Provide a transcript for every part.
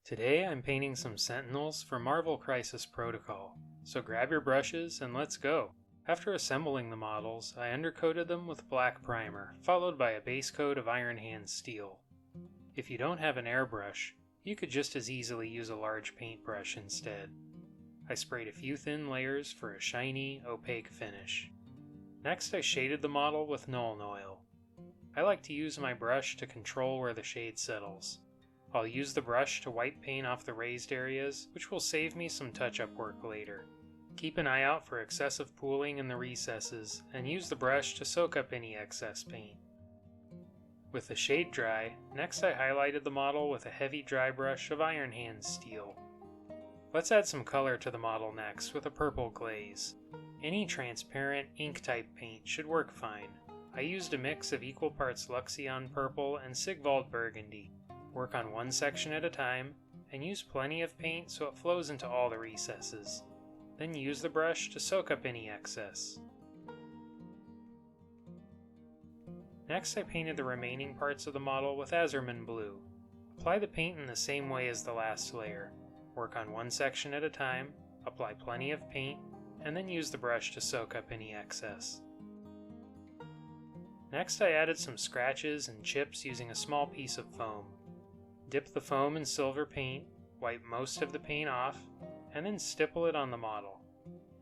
Today I'm painting some Sentinels for Marvel Crisis Protocol, so grab your brushes and let's go! After assembling the models, I undercoated them with black primer, followed by a base coat of Iron Hand steel. If you don't have an airbrush, you could just as easily use a large paintbrush instead. I sprayed a few thin layers for a shiny, opaque finish. Next I shaded the model with Nuln oil. I like to use my brush to control where the shade settles. I'll use the brush to wipe paint off the raised areas, which will save me some touch-up work later. Keep an eye out for excessive pooling in the recesses, and use the brush to soak up any excess paint. With the shade dry, next I highlighted the model with a heavy dry brush of Iron Hand steel. Let's add some color to the model next with a purple glaze. Any transparent ink-type paint should work fine. I used a mix of equal parts Luxion purple and Sigvald Burgundy. Work on one section at a time, and use plenty of paint so it flows into all the recesses. Then use the brush to soak up any excess. Next I painted the remaining parts of the model with Asurmen blue. Apply the paint in the same way as the last layer. Work on one section at a time, apply plenty of paint, and then use the brush to soak up any excess. Next I added some scratches and chips using a small piece of foam. Dip the foam in silver paint, wipe most of the paint off, and then stipple it on the model.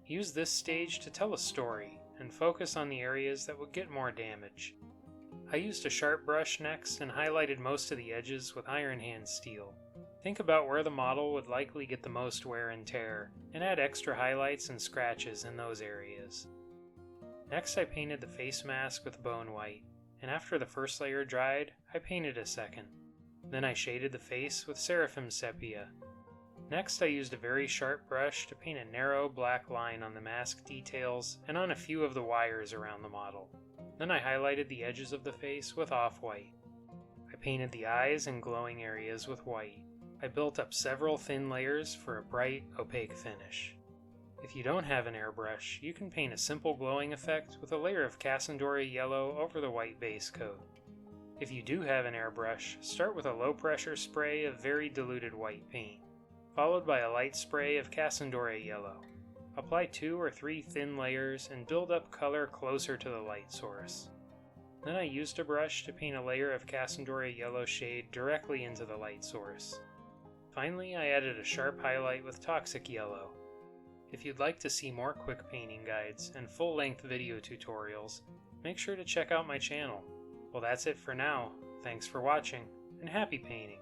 Use this stage to tell a story and focus on the areas that would get more damage. I used a sharp brush next and highlighted most of the edges with Iron Hand steel. Think about where the model would likely get the most wear and tear, and add extra highlights and scratches in those areas. Next I painted the face mask with Bonewhite, and after the first layer dried, I painted a second. Then I shaded the face with Seraphim Sepia. Next I used a very sharp brush to paint a narrow black line on the mask details and on a few of the wires around the model. Then I highlighted the edges of the face with Offwhite. I painted the eyes and glowing areas with white. I built up several thin layers for a bright, opaque finish. If you don't have an airbrush, you can paint a simple glowing effect with a layer of Casandora yellow over the white base coat. If you do have an airbrush, start with a low pressure spray of very diluted white paint, followed by a light spray of Casandora yellow. Apply 2 or 3 thin layers and build up color closer to the light source. Then I used a brush to paint a layer of Casandora yellow shade directly into the light source. Finally, I added a sharp highlight with Toxic Yellow. If you'd like to see more quick painting guides and full-length video tutorials, make sure to check out my channel. Well, that's it for now. Thanks for watching, and happy painting!